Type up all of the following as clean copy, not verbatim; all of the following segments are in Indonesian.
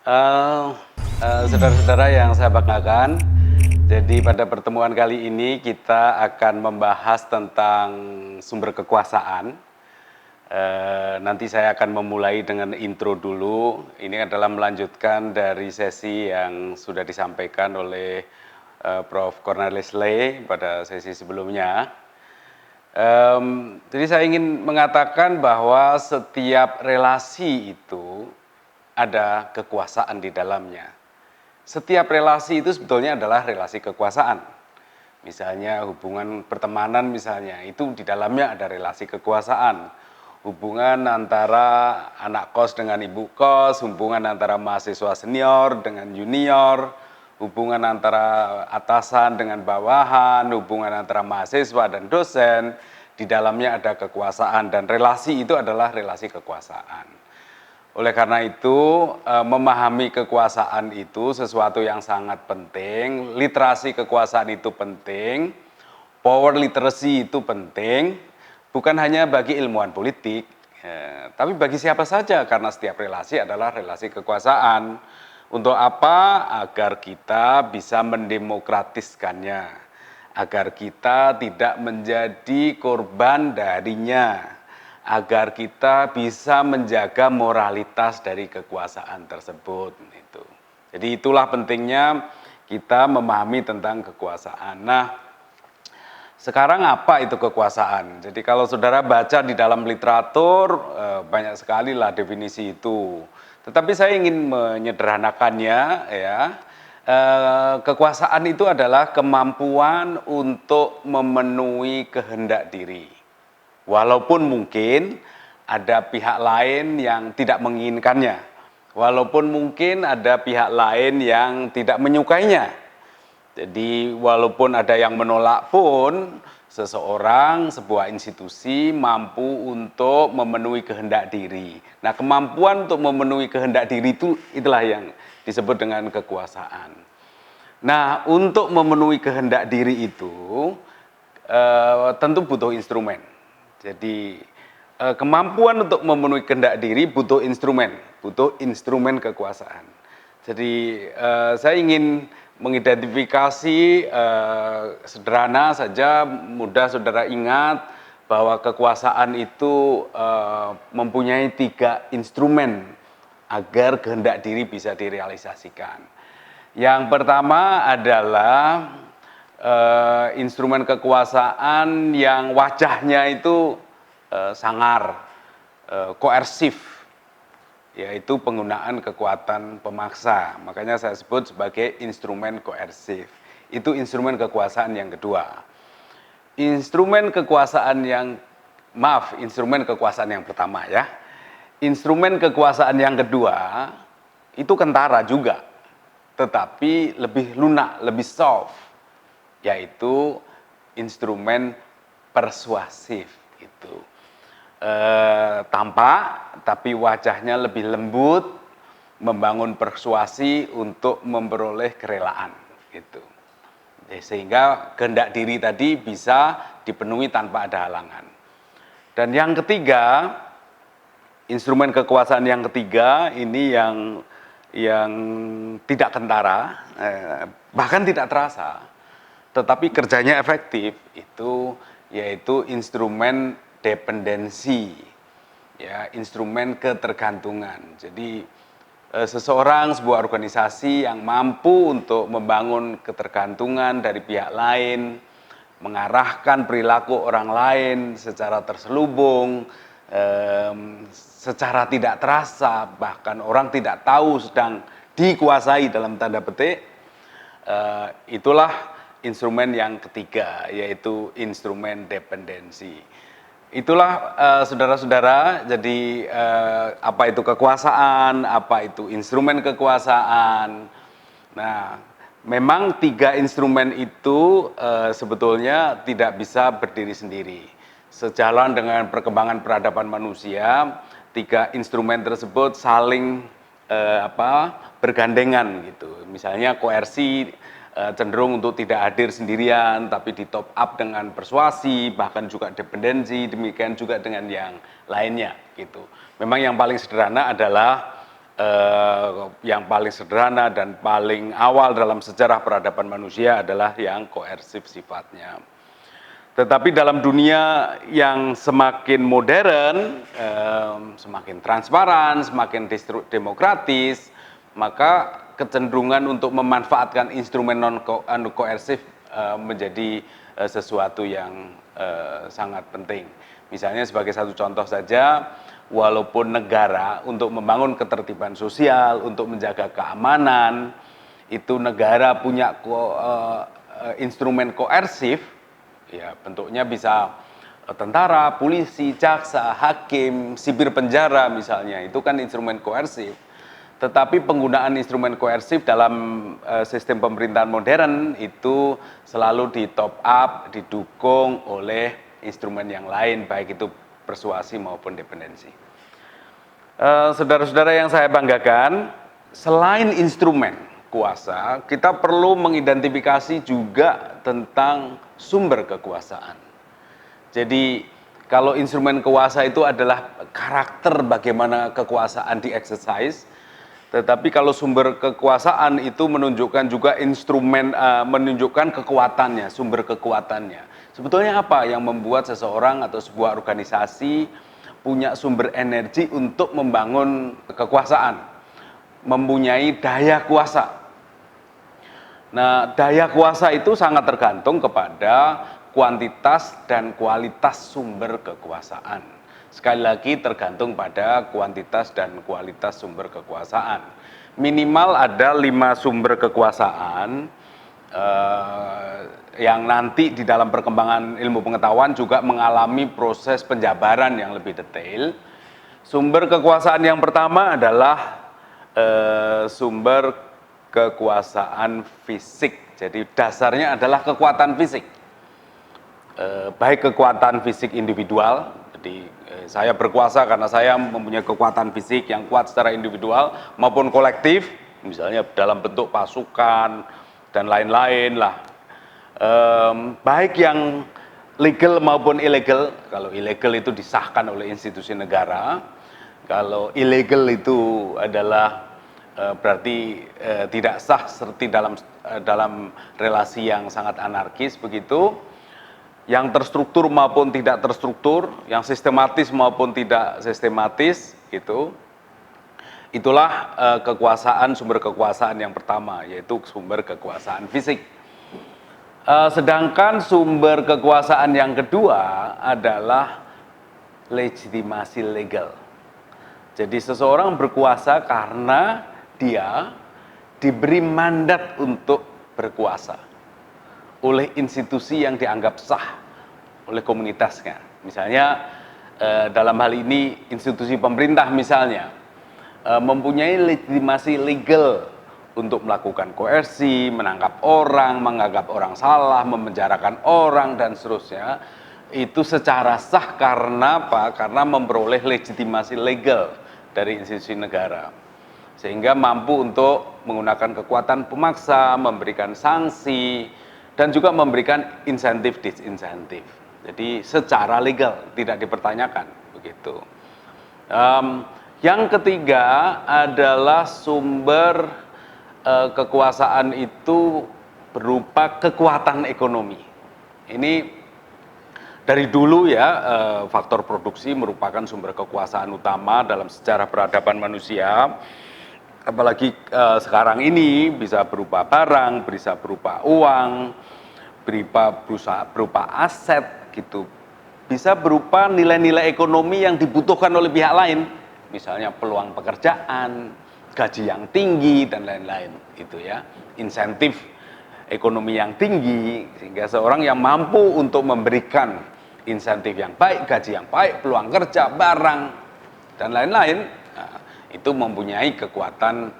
Eh, Saudara-saudara yang saya banggakan, jadi pada pertemuan kali ini kita akan membahas tentang sumber kekuasaan. Nanti saya akan memulai dengan intro dulu. Ini adalah melanjutkan dari sesi yang sudah disampaikan oleh Prof. Cornelis Ley pada sesi sebelumnya. Jadi saya ingin mengatakan bahwa setiap relasi itu ada kekuasaan di dalamnya. Setiap relasi itu sebetulnya adalah relasi kekuasaan. Misalnya hubungan pertemanan misalnya, itu di dalamnya ada relasi kekuasaan. Hubungan antara anak kos dengan ibu kos, hubungan antara mahasiswa senior dengan junior, hubungan antara atasan dengan bawahan, hubungan antara mahasiswa dan dosen, di dalamnya ada kekuasaan dan relasi itu adalah relasi kekuasaan. Oleh karena itu, memahami kekuasaan itu sesuatu yang sangat penting, literasi kekuasaan itu penting, power literacy itu penting, bukan hanya bagi ilmuwan politik, tapi bagi siapa saja, karena setiap relasi adalah relasi kekuasaan. Untuk apa? Agar kita bisa mendemokratiskannya, agar kita tidak menjadi korban darinya, agar kita bisa menjaga moralitas dari kekuasaan tersebut. Jadi itulah pentingnya kita memahami tentang kekuasaan. Nah, sekarang apa itu kekuasaan? Jadi kalau saudara baca di dalam literatur, banyak sekali lah definisi itu. Tetapi saya ingin menyederhanakannya, ya. Kekuasaan itu adalah kemampuan untuk memenuhi kehendak diri. Walaupun mungkin ada pihak lain yang tidak menginginkannya, walaupun mungkin ada pihak lain yang tidak menyukainya. Jadi walaupun ada yang menolak pun, seseorang, sebuah institusi mampu untuk memenuhi kehendak diri. Nah, kemampuan untuk memenuhi kehendak diri itulah yang disebut dengan kekuasaan. Nah, untuk memenuhi kehendak diri itu tentu butuh instrumen. Jadi kemampuan untuk memenuhi kehendak diri butuh instrumen kekuasaan. Jadi saya ingin mengidentifikasi sederhana saja, mudah saudara ingat bahwa kekuasaan itu mempunyai 3 instrumen agar kehendak diri bisa direalisasikan. Yang pertama adalah instrumen kekuasaan yang wajahnya itu sangar, koersif, yaitu penggunaan kekuatan pemaksa. Makanya saya sebut sebagai instrumen koersif. Itu instrumen kekuasaan yang kedua. Instrumen kekuasaan yang pertama ya. Instrumen kekuasaan yang kedua itu kentara juga, tetapi lebih lunak, lebih soft, yaitu instrumen persuasif itu. Tampak tapi wajahnya lebih lembut, membangun persuasi untuk memperoleh kerelaan gitu. Sehingga kehendak diri tadi bisa dipenuhi tanpa ada halangan. Dan yang ketiga, instrumen kekuasaan yang ketiga ini yang tidak kentara, bahkan tidak terasa, tetapi kerjanya efektif, itu yaitu instrumen dependensi, ya, instrumen ketergantungan. Jadi seseorang, sebuah organisasi yang mampu untuk membangun ketergantungan dari pihak lain, mengarahkan perilaku orang lain secara terselubung, secara tidak terasa, bahkan orang tidak tahu sedang dikuasai dalam tanda petik, itulah instrumen yang ketiga, yaitu instrumen dependensi. Itulah saudara-saudara, jadi apa itu kekuasaan, apa itu instrumen kekuasaan. Nah, memang 3 instrumen itu sebetulnya tidak bisa berdiri sendiri. Sejalan dengan perkembangan peradaban manusia, 3 instrumen tersebut saling bergandengan gitu. Misalnya koersi cenderung untuk tidak hadir sendirian, tapi di top up dengan persuasi, bahkan juga dependensi, demikian juga dengan yang lainnya gitu. Memang yang paling sederhana adalah Yang paling sederhana dan paling awal dalam sejarah peradaban manusia adalah yang koersif sifatnya. Tetapi dalam dunia yang semakin modern, semakin transparan, semakin demokratis, maka kecenderungan untuk memanfaatkan instrumen non koersif menjadi sesuatu yang sangat penting. Misalnya sebagai satu contoh saja, walaupun negara untuk membangun ketertiban sosial, untuk menjaga keamanan, itu negara punya instrumen koersif, ya bentuknya bisa tentara, polisi, jaksa, hakim, sipir penjara misalnya, itu kan instrumen koersif. Tetapi penggunaan instrumen koersif dalam sistem pemerintahan modern itu selalu di top up, didukung oleh instrumen yang lain, baik itu persuasi maupun dependensi. Saudara-saudara yang saya banggakan, selain instrumen kuasa, kita perlu mengidentifikasi juga tentang sumber kekuasaan. Jadi kalau instrumen kuasa itu adalah karakter bagaimana kekuasaan di-exercise, tetapi kalau sumber kekuasaan itu menunjukkan juga instrumen, menunjukkan kekuatannya, sumber kekuatannya. Sebetulnya apa yang membuat seseorang atau sebuah organisasi punya sumber energi untuk membangun kekuasaan, mempunyai daya kuasa. Nah, daya kuasa itu sangat tergantung kepada kuantitas dan kualitas sumber kekuasaan. Sekali lagi tergantung pada kuantitas dan kualitas sumber kekuasaan. Minimal ada 5 sumber kekuasaan yang nanti di dalam perkembangan ilmu pengetahuan juga mengalami proses penjabaran yang lebih detail. Sumber kekuasaan yang pertama adalah sumber kekuasaan fisik. Jadi dasarnya adalah kekuatan fisik. Baik kekuatan fisik individual, jadi saya berkuasa karena saya mempunyai kekuatan fisik yang kuat secara individual maupun kolektif, misalnya dalam bentuk pasukan dan lain-lain lah. Baik yang legal maupun ilegal. Kalau ilegal itu disahkan oleh institusi negara, kalau ilegal itu adalah berarti tidak sah seperti dalam relasi yang sangat anarkis begitu. Yang terstruktur maupun tidak terstruktur, yang sistematis maupun tidak sistematis, gitu. Itulah kekuasaan, sumber kekuasaan yang pertama, yaitu sumber kekuasaan fisik. Sedangkan sumber kekuasaan yang kedua adalah legitimasi legal. Jadi seseorang berkuasa karena dia diberi mandat untuk berkuasa oleh institusi yang dianggap sah oleh komunitasnya. Misalnya dalam hal ini institusi pemerintah misalnya mempunyai legitimasi legal untuk melakukan koersi, menangkap orang, menganggap orang salah, memenjarakan orang dan seterusnya. Itu secara sah karena apa? Karena memperoleh legitimasi legal dari institusi negara. Sehingga mampu untuk menggunakan kekuatan pemaksa, memberikan sanksi, dan juga memberikan insentif disinsentif. Jadi secara legal tidak dipertanyakan begitu. Yang ketiga adalah sumber kekuasaan itu berupa kekuatan ekonomi. Ini dari dulu ya, faktor produksi merupakan sumber kekuasaan utama dalam sejarah peradaban manusia. Apalagi sekarang ini bisa berupa barang, bisa berupa uang, berupa aset gitu. Bisa berupa nilai-nilai ekonomi yang dibutuhkan oleh pihak lain, misalnya peluang pekerjaan, gaji yang tinggi dan lain-lain itu ya. Insentif ekonomi yang tinggi sehingga seorang yang mampu untuk memberikan insentif yang baik, gaji yang baik, peluang kerja, barang dan lain-lain. Nah, itu mempunyai kekuatan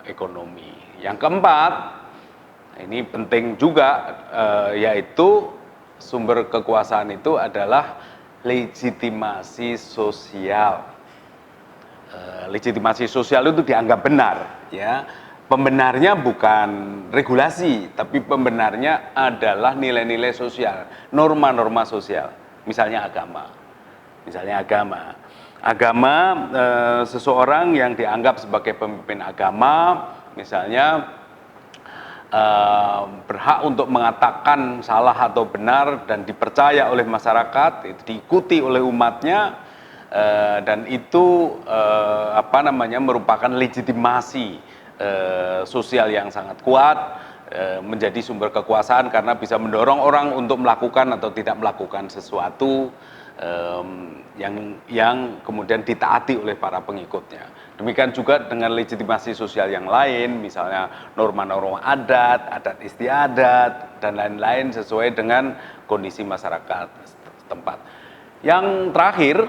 ekonomi. Yang keempat, ini penting juga, yaitu sumber kekuasaan itu adalah legitimasi sosial. Legitimasi sosial itu dianggap benar, ya. Pembenarnya bukan regulasi, tapi pembenarnya adalah nilai-nilai sosial, norma-norma sosial, misalnya agama. Agama, seseorang yang dianggap sebagai pemimpin agama, misalnya berhak untuk mengatakan salah atau benar dan dipercaya oleh masyarakat, itu diikuti oleh umatnya, dan itu merupakan legitimasi sosial yang sangat kuat, menjadi sumber kekuasaan karena bisa mendorong orang untuk melakukan atau tidak melakukan sesuatu yang kemudian ditaati oleh para pengikutnya. Demikian juga dengan legitimasi sosial yang lain, misalnya norma-norma adat, adat istiadat, dan lain-lain sesuai dengan kondisi masyarakat setempat. Yang terakhir,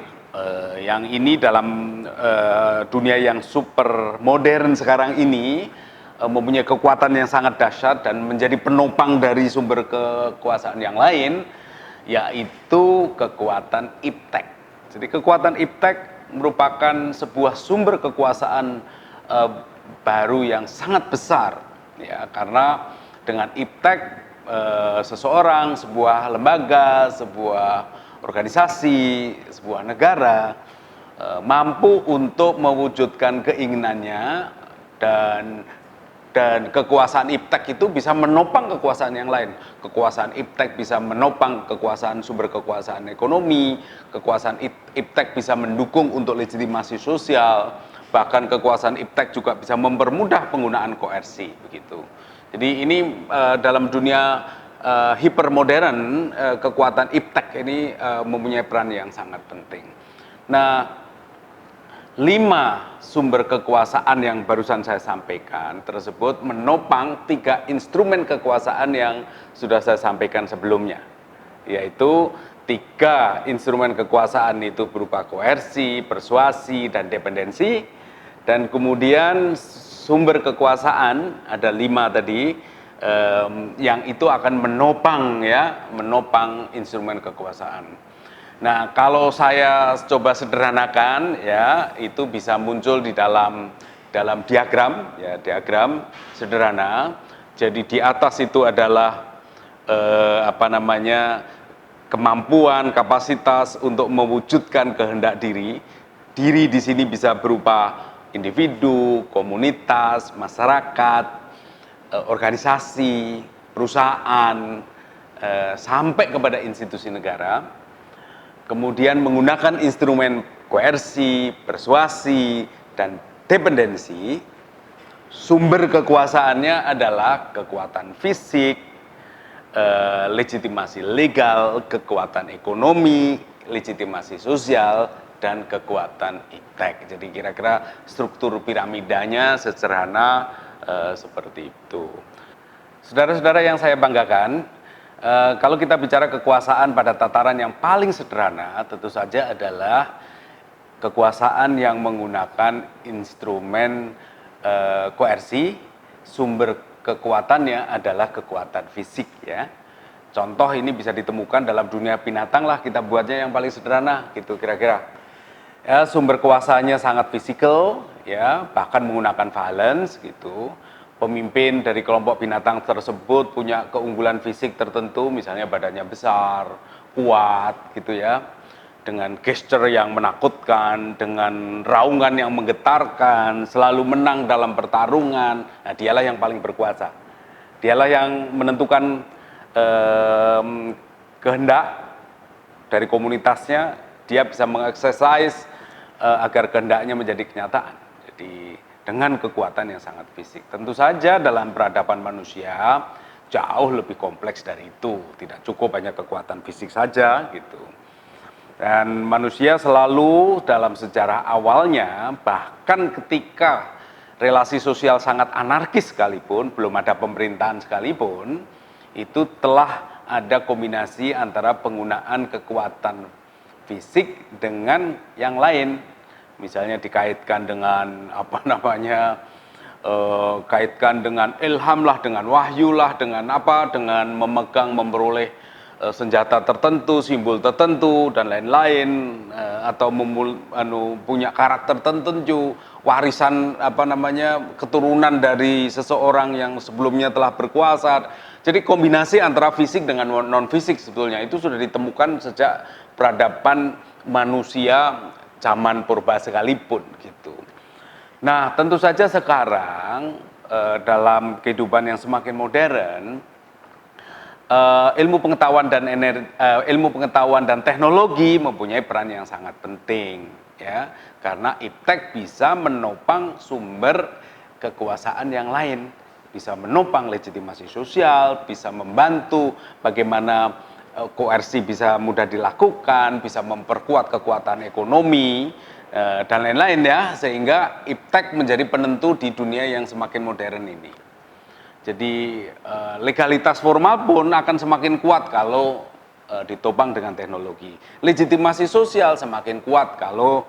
yang ini dalam dunia yang super modern sekarang ini, mempunyai kekuatan yang sangat dahsyat dan menjadi penopang dari sumber kekuasaan yang lain, yaitu kekuatan iptek. Jadi kekuatan iptek merupakan sebuah sumber kekuasaan baru yang sangat besar, ya, karena dengan iptek seseorang, sebuah lembaga, sebuah organisasi, sebuah negara mampu untuk mewujudkan keinginannya, dan kekuasaan iptek itu bisa menopang kekuasaan yang lain. Kekuasaan iptek bisa menopang kekuasaan, sumber kekuasaan ekonomi, kekuasaan iptek bisa mendukung untuk legitimasi sosial, bahkan kekuasaan iptek juga bisa mempermudah penggunaan koersi, begitu. Jadi ini dalam dunia hipermodern, kekuatan iptek ini mempunyai peran yang sangat penting. Nah, 5 sumber kekuasaan yang barusan saya sampaikan tersebut menopang 3 instrumen kekuasaan yang sudah saya sampaikan sebelumnya, yaitu 3 instrumen kekuasaan itu berupa koersi, persuasi, dan dependensi, dan kemudian sumber kekuasaan ada 5 tadi, yang itu akan menopang instrumen kekuasaan. Nah, kalau saya coba sederhanakan, ya, itu bisa muncul di dalam diagram, ya, diagram sederhana. Jadi di atas itu adalah kemampuan, kapasitas untuk mewujudkan kehendak diri. Diri di sini bisa berupa individu, komunitas, masyarakat, organisasi, perusahaan, sampai kepada institusi negara. Kemudian menggunakan instrumen koersi, persuasi, dan dependensi. Sumber kekuasaannya adalah kekuatan fisik, legitimasi legal, kekuatan ekonomi, legitimasi sosial, dan kekuatan iptek. Jadi kira-kira struktur piramidanya sederhana seperti itu. Saudara-saudara yang saya banggakan, kalau kita bicara kekuasaan pada tataran yang paling sederhana, tentu saja adalah kekuasaan yang menggunakan instrumen koersi. Sumber kekuatannya adalah kekuatan fisik, ya. Contoh ini bisa ditemukan dalam dunia binatang lah, kita buatnya yang paling sederhana gitu kira-kira. Ya, sumber kuasanya sangat fisikal, ya, bahkan menggunakan violence gitu. Pemimpin dari kelompok binatang tersebut punya keunggulan fisik tertentu, misalnya badannya besar, kuat gitu ya, dengan gesture yang menakutkan, dengan raungan yang menggetarkan, selalu menang dalam pertarungan. Nah, dialah yang paling berkuasa. Dialah yang menentukan kehendak dari komunitasnya, dia bisa mengeksersis agar kehendaknya menjadi kenyataan. Jadi dengan kekuatan yang sangat fisik. Tentu saja dalam peradaban manusia jauh lebih kompleks dari itu. Tidak cukup hanya kekuatan fisik saja gitu. Dan manusia selalu dalam sejarah awalnya, bahkan ketika relasi sosial sangat anarkis sekalipun, belum ada pemerintahan sekalipun, itu telah ada kombinasi antara penggunaan kekuatan fisik dengan yang lain. Misalnya dikaitkan dengan kaitkan dengan ilham lah, dengan wahyu lah, dengan memegang, memperoleh senjata tertentu, simbol tertentu, dan lain-lain, atau punya karakter tertentu, warisan keturunan dari seseorang yang sebelumnya telah berkuasa. Jadi kombinasi antara fisik dengan non fisik sebetulnya itu sudah ditemukan sejak peradaban manusia zaman purba sekalipun gitu. Nah, tentu saja sekarang dalam kehidupan yang semakin modern, ilmu pengetahuan dan teknologi mempunyai peran yang sangat penting, ya, karena iptek bisa menopang sumber kekuasaan yang lain, bisa menopang legitimasi sosial, bisa membantu bagaimana koersi bisa mudah dilakukan, bisa memperkuat kekuatan ekonomi dan lain-lain, ya, sehingga iptek menjadi penentu di dunia yang semakin modern ini. Jadi legalitas formal pun akan semakin kuat kalau ditopang dengan teknologi. Legitimasi sosial semakin kuat kalau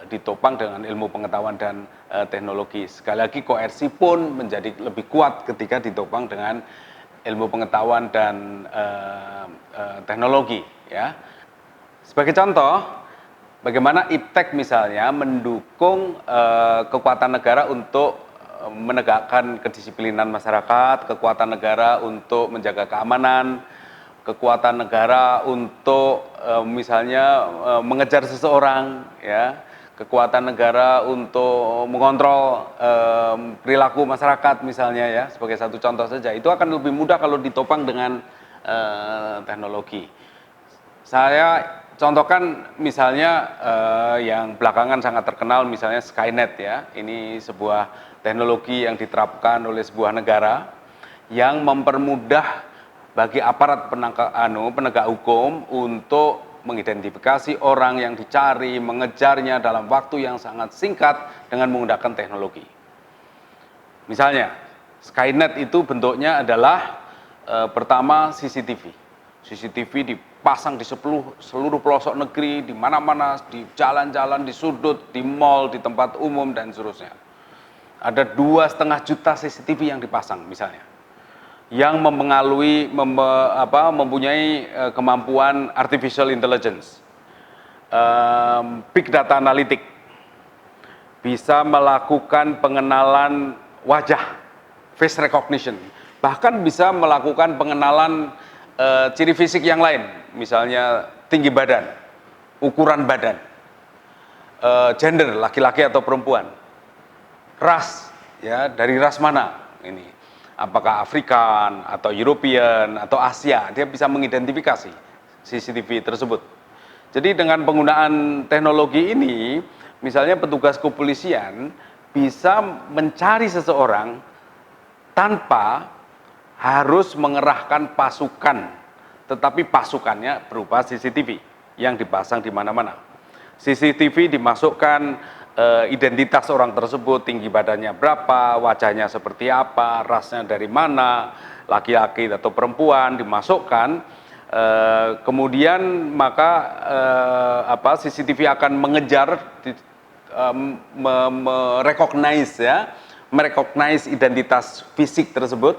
ditopang dengan ilmu pengetahuan dan teknologi. Sekali lagi koersi pun menjadi lebih kuat ketika ditopang dengan ilmu pengetahuan dan teknologi, ya. Sebagai contoh, bagaimana iptek misalnya mendukung kekuatan negara untuk menegakkan kedisiplinan masyarakat, kekuatan negara untuk menjaga keamanan, kekuatan negara untuk misalnya mengejar seseorang, ya, kekuatan negara untuk mengontrol perilaku masyarakat misalnya, ya, sebagai satu contoh saja. Itu akan lebih mudah kalau ditopang dengan teknologi. Saya contohkan misalnya yang belakangan sangat terkenal, misalnya Skynet, ya. Ini sebuah teknologi yang diterapkan oleh sebuah negara yang mempermudah bagi aparat penegak hukum untuk mengidentifikasi orang yang dicari, mengejarnya dalam waktu yang sangat singkat dengan menggunakan teknologi. Misalnya, Skynet itu bentuknya adalah pertama CCTV. CCTV dipasang di seluruh pelosok negeri, di mana-mana, di jalan-jalan, di sudut, di mal, di tempat umum, dan seterusnya. Ada 2,5 juta CCTV yang dipasang misalnya, yang mempunyai kemampuan artificial intelligence, big data analytic, bisa melakukan pengenalan wajah, face recognition, bahkan bisa melakukan pengenalan ciri fisik yang lain, misalnya tinggi badan, ukuran badan, gender, laki-laki atau perempuan, ras, ya, dari ras mana ini, apakah Afrikan atau European atau Asia, dia bisa mengidentifikasi CCTV tersebut. Jadi dengan penggunaan teknologi ini, misalnya petugas kepolisian bisa mencari seseorang tanpa harus mengerahkan pasukan, tetapi pasukannya berupa CCTV yang dipasang di mana-mana. CCTV dimasukkan identitas orang tersebut, tinggi badannya berapa, wajahnya seperti apa, rasnya dari mana, laki-laki atau perempuan dimasukkan, kemudian maka CCTV akan mengejar, merecognize identitas fisik tersebut,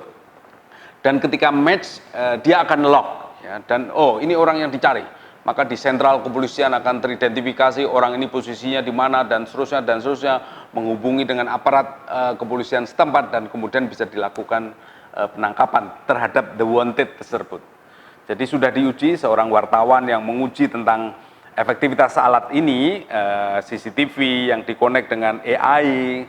dan ketika match dia akan lock, ya, dan oh ini orang yang dicari. Maka di sentral kepolisian akan teridentifikasi orang ini posisinya di mana dan seterusnya, menghubungi dengan aparat kepolisian setempat dan kemudian bisa dilakukan penangkapan terhadap the wanted tersebut. Jadi sudah diuji, seorang wartawan yang menguji tentang efektivitas alat ini, CCTV yang dikonek dengan AI,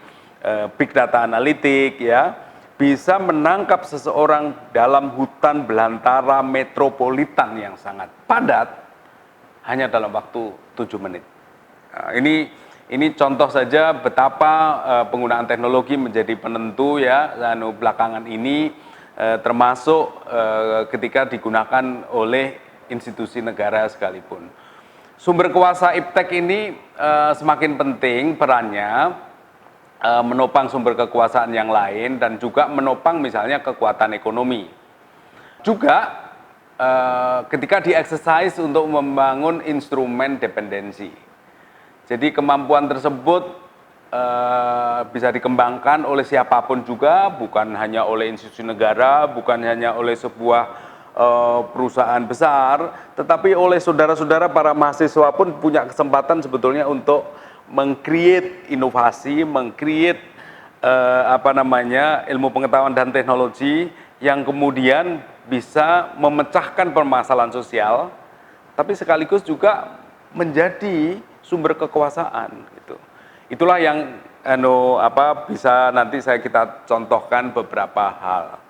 big data analitik, ya, bisa menangkap seseorang dalam hutan belantara metropolitan yang sangat padat hanya dalam waktu 7 menit. Nah, ini contoh saja betapa penggunaan teknologi menjadi penentu, ya, belakangan ini, termasuk ketika digunakan oleh institusi negara sekalipun. Sumber kuasa iptek ini semakin penting perannya, menopang sumber kekuasaan yang lain dan juga menopang misalnya kekuatan ekonomi. Juga ketika di-exercise untuk membangun instrumen dependensi. Jadi kemampuan tersebut bisa dikembangkan oleh siapapun juga, bukan hanya oleh institusi negara, bukan hanya oleh sebuah perusahaan besar, tetapi oleh saudara-saudara para mahasiswa pun punya kesempatan sebetulnya untuk meng-create inovasi, meng-create ilmu pengetahuan dan teknologi yang kemudian bisa memecahkan permasalahan sosial, tapi sekaligus juga menjadi sumber kekuasaan gitu. Itulah yang bisa nanti kita contohkan beberapa hal.